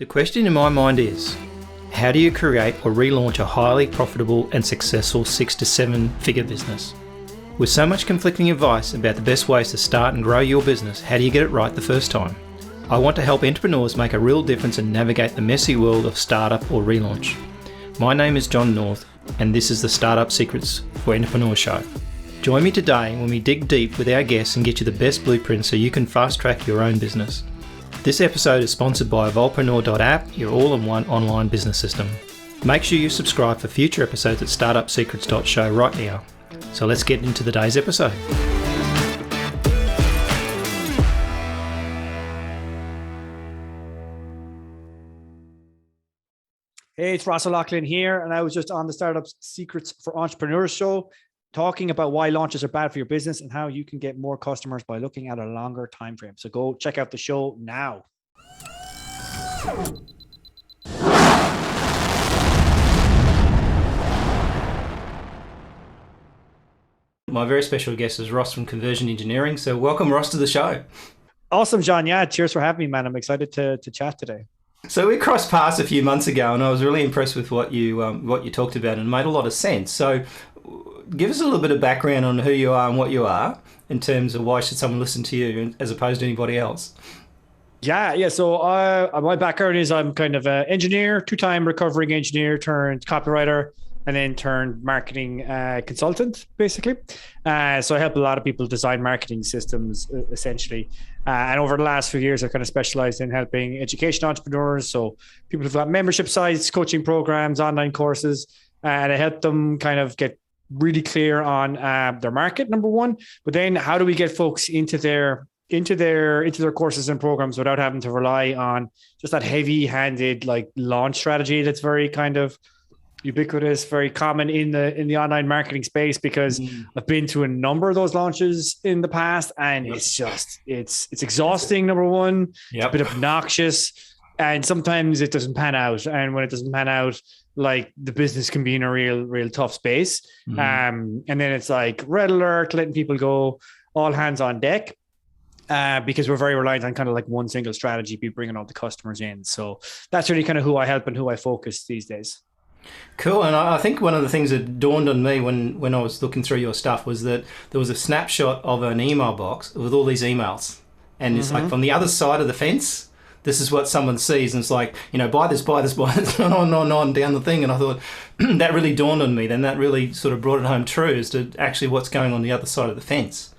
The question in my mind is, how do you create or relaunch a highly profitable and successful 6 to 7 figure business? With so much conflicting advice about the best ways to start and grow your business, how do you get it right the first time? I want to help entrepreneurs make a real difference and navigate the messy world of startup or relaunch. My name is John North, and this is the Startup Secrets for Entrepreneur Show. Join me today when we dig deep with our guests and get you the best blueprint so you can fast track your own business. This episode is sponsored by Evolvepreneur.app, your all-in-one online business system. Make sure you subscribe for future episodes at startupsecrets.show right now. So let's get into today's episode. Hey, it's Lochlainn here, and I was just on the Startup Secrets for Entrepreneurs show talking about why launches are bad for your business and how you can get more customers by looking at a longer time frame. So go check out the show now. My very special guest is Ross from Conversion Engineering. So welcome, Ross, to the show. Awesome, John. Yeah, cheers for having me, man. I'm excited to chat today. So we crossed paths a few months ago, and I was really impressed with what you talked about, and it made a lot of sense. So give us a little bit of background on who you are and what you are in terms of why should someone listen to you as opposed to anybody else. Yeah. So my background is I'm kind of an engineer, two-time recovering engineer turned copywriter, and then turned marketing consultant, basically. So I help a lot of people design marketing systems, essentially. And over the last few years, I've kind of specialized in helping education entrepreneurs. So people who've got membership sites, coaching programs, online courses, and I help them kind of get really clear on their market, number one. But then how do we get folks into their courses and programs without having to rely on just that heavy-handed like launch strategy that's very kind of ubiquitous, very common in the online marketing space, because I've been to a number of those launches in the past, and it's exhausting, number one. It's a bit obnoxious, and sometimes it doesn't pan out. And when it doesn't pan out, like the business can be in a real tough space. And then it's like red alert, letting people go, all hands on deck. Because we're very reliant on kind of like one single strategy, be bringing all the customers in. So that's really kind of who I help and who I focus these days. Cool. And I think one of the things that dawned on me when I was looking through your stuff was that there was a snapshot of an email box with all these emails. And it's like from the other side of the fence, this is what someone sees. And it's like, buy this, on down the thing. And I thought that really dawned on me. Then that really sort of brought it home true as to actually what's going on the other side of the fence.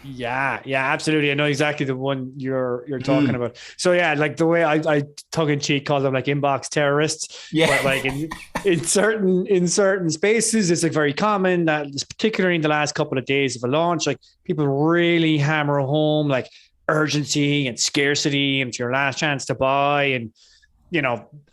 Yeah, absolutely. I know exactly the one you're talking about. So yeah, like the way I tongue in cheek call them like inbox terrorists. Yeah. But like in certain spaces, it's like very common that, particularly in the last couple of days of a launch, like people really hammer home like urgency and scarcity, and it's your last chance to buy. And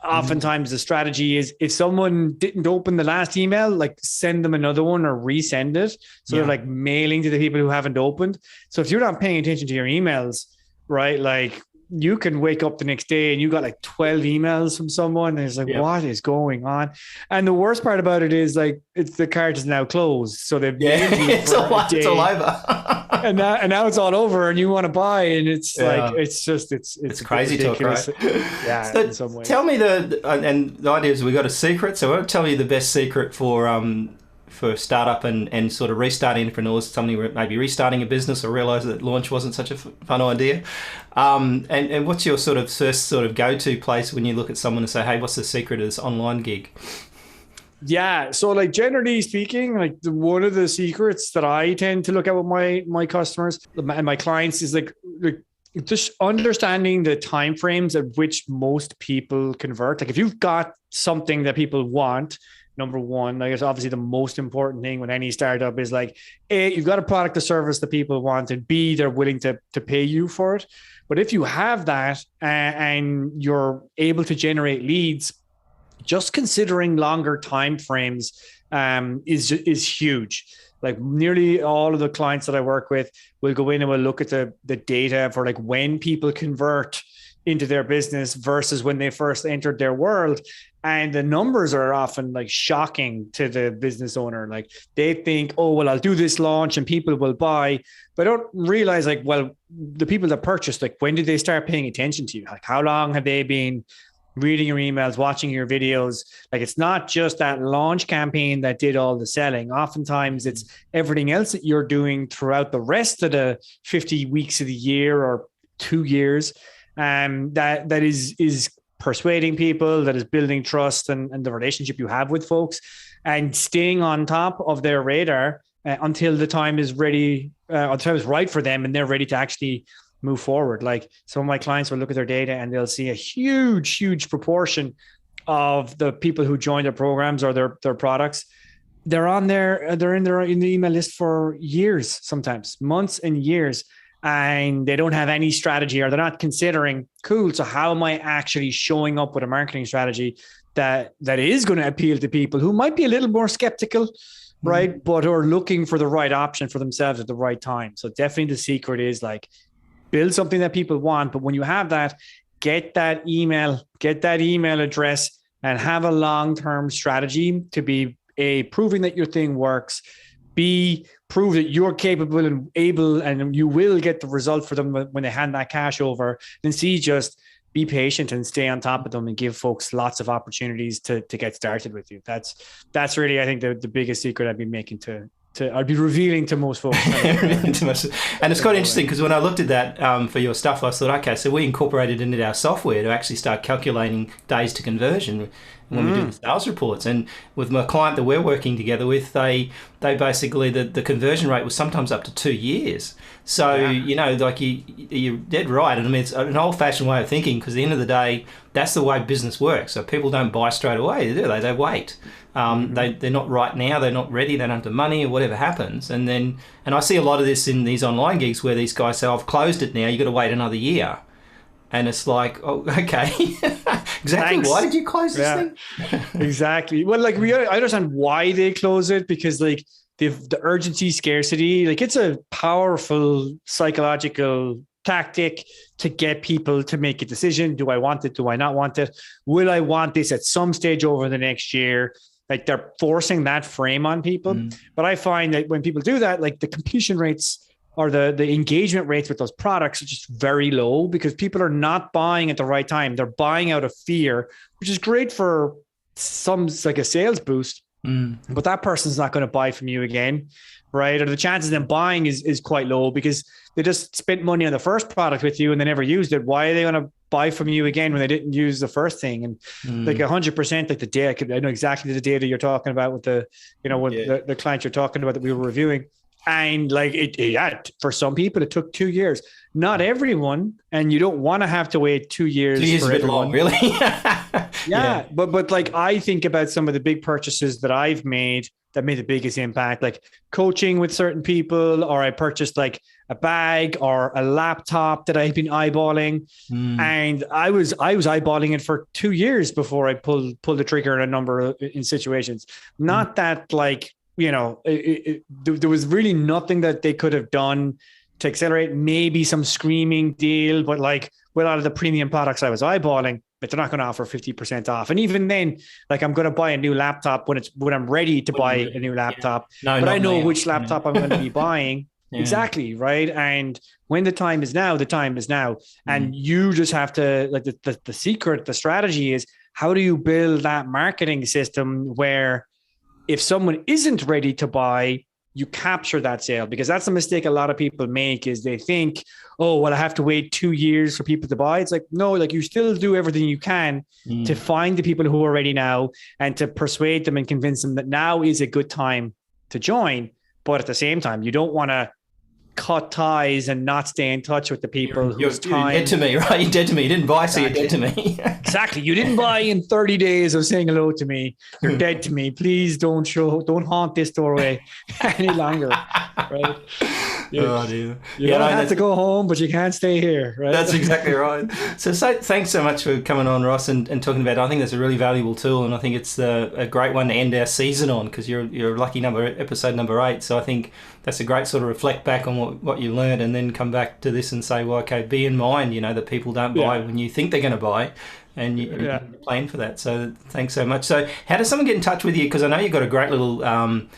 oftentimes the strategy is if someone didn't open the last email, like send them another one or resend it. So they're like mailing to the people who haven't opened. So if you're not paying attention to your emails, right, like you can wake up the next day and you got like 12 emails from someone, and it's like, what is going on? And the worst part about it is like the cart is now closed. So they've it's all over. and now it's all over, and you want to buy, and it's like it's crazy talk, right? Yeah. So in some ways. Tell me and the idea is we got a secret. So I want to tell you the best secret for startup and sort of restarting entrepreneurs, somebody maybe restarting a business or realize that launch wasn't such a fun idea. And what's your sort of first sort of go-to place when you look at someone and say, hey, what's the secret of this online gig? Yeah. So like generally speaking, like one of the secrets that I tend to look at with my customers and my clients is like just understanding the timeframes at which most people convert. Like if you've got something that people want, number one, I guess obviously the most important thing with any startup is like, A, you've got a product or service that people want, and B, they're willing to pay you for it. But if you have that and you're able to generate leads, just considering longer time frames is huge. Like nearly all of the clients that I work with will go in and will look at the data for like when people convert into their business versus when they first entered their world. And the numbers are often like shocking to the business owner. Like they think, oh, well, I'll do this launch and people will buy, but don't realize like, well, the people that purchased, like when did they start paying attention to you? Like how long have they been reading your emails, watching your videos. Like, it's not just that launch campaign that did all the selling. Oftentimes it's everything else that you're doing throughout the rest of the 50 weeks of the year or 2 years. That is persuading people, that is building trust and the relationship you have with folks, and staying on top of their radar until the time is ready, until the time is right for them and they're ready to actually move forward. Like, some of my clients will look at their data and they'll see a huge proportion of the people who join their programs or their products. They're in the email list for years, sometimes months and years, and they don't have any strategy, or they're not considering, cool, so how am I actually showing up with a marketing strategy that is going to appeal to people who might be a little more skeptical, right? But who are looking for the right option for themselves at the right time. So definitely the secret is, like, build something that people want. But when you have that, get that email address, and have a long-term strategy to be proving that your thing works, prove that you're capable and able, and you will get the result for them when they hand that cash over. Then just be patient and stay on top of them and give folks lots of opportunities to get started with you. That's really, I think, the biggest secret I've been making I'd be revealing to most folks. And it's quite interesting, because when I looked at that for your stuff, I thought, okay, so we incorporated into our software to actually start calculating days to conversion when we do the sales reports. And with my client that we're working together with, they basically, the conversion rate was sometimes up to 2 years. So, like you're dead right. And I mean, it's an old-fashioned way of thinking, because at the end of the day, that's the way business works. So people don't buy straight away, do they? They wait. They're not right now, they're not ready, they don't have the money, or whatever happens. And I see a lot of this in these online gigs where these guys say, I've closed it now, you got to wait another year. And it's like, oh, okay. Exactly. Thanks. Why did you close this thing? Exactly. Well, like, I understand why they close it, because, like, the urgency, scarcity, like, it's a powerful psychological tactic to get people to make a decision. Do I want it? Do I not want it? Will I want this at some stage over the next year? Like, they're forcing that frame on people. But I find that when people do that, like, the completion rates or the engagement rates with those products are just very low, because people are not buying at the right time. They're buying out of fear, which is great for some, like a sales boost, but that person's not going to buy from you again, right? Or the chances of them buying is quite low, because they just spent money on the first product with you and they never used it. Why are they going to buy from you again when they didn't use the first thing? And like 100%, like the data, I know exactly the data you're talking about with the client you're talking about that we were reviewing. And like for some people, it took 2 years. Not everyone, and you don't want to have to wait 2 years. 2 years for is a bit long, really. Yeah. But like, I think about some of the big purchases that I've made that made the biggest impact, like coaching with certain people, or I purchased like a bag or a laptop that I've been eyeballing. And I was eyeballing it for 2 years before I pulled the trigger in a number of in situations. Not that, like, there was really nothing that they could have done to accelerate. Maybe some screaming deal, but like, with a lot of the premium products I was eyeballing, but they're not going to offer 50% off. And even then, like, I'm going to buy a new laptop when I'm ready to buy a new laptop, but I know which laptop I'm going to be buying. Exactly. Right. And when the time is now, the time is now. And you just have to, like, the secret, the strategy is, how do you build that marketing system where if someone isn't ready to buy, you capture that sale? Because that's a mistake a lot of people make, is they think, oh, well, I have to wait 2 years for people to buy. It's like, no, like, you still do everything you can to find the people who are ready now and to persuade them and convince them that now is a good time to join. But at the same time, you don't want to cut ties and not stay in touch with the people you're dead to me, right? You're dead to me. You didn't buy, so you're dead to me. Exactly. You didn't buy in 30 days of saying hello to me. You're dead to me. Please don't haunt this doorway any longer. Right? You don't have to go home, but you can't stay here. Right? That's exactly right. So thanks so much for coming on, Ross, and talking about it. I think that's a really valuable tool, and I think it's a great one to end our season on, because you're a lucky episode number 8. So I think that's a great sort of reflect back on what you learned, and then come back to this and say, well, okay, be in mind, that people don't buy when you think they're going to buy, and you plan for that. So thanks so much. So how does someone get in touch with you? Because I know you've got a great little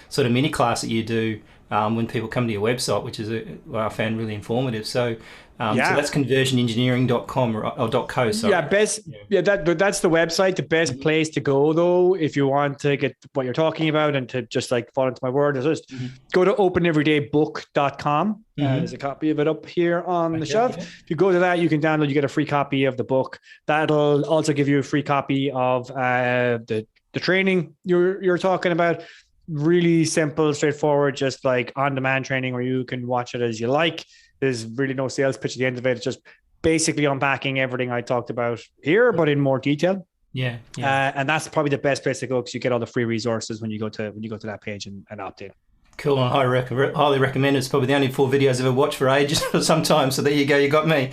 sort of mini class that you do when people come to your website, which is I found really informative. So So that's conversionengineering.com or .co, sorry. That's the website. The best place to go, though, if you want to get what you're talking about and to just like fall into my word, is just go to openeverydaybook.com. There's a copy of it up here on the shelf. If you go to that, you can download, you get a free copy of the book. That'll also give you a free copy of the training you're talking about. Really simple, straightforward, just like on-demand training where you can watch it as you like. There's really no sales pitch at the end of it. It's just basically unpacking everything I talked about here, but in more detail. Yeah. And that's probably the best place to go because you get all the free resources when you go to that page and opt in. Cool. I highly recommend it. It's probably the only 4 videos I've ever watched for ages sometimes. So there you go. You got me.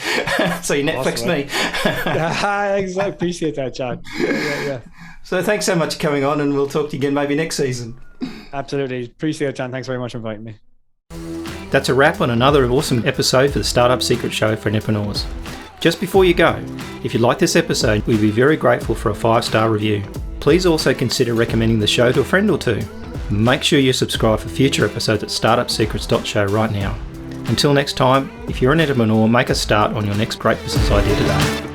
So you Netflix me. Exactly. Appreciate that, John. Yeah. So thanks so much for coming on, and we'll talk to you again maybe next season. Absolutely. Appreciate it, John. Thanks very much for inviting me. That's a wrap on another awesome episode for the Startup Secret Show for entrepreneurs. Just before you go, if you like this episode, we'd be very grateful for a 5-star review. Please also consider recommending the show to a friend or two. Make sure you subscribe for future episodes at startupsecrets.show right now. Until next time, if you're an entrepreneur, make a start on your next great business idea today.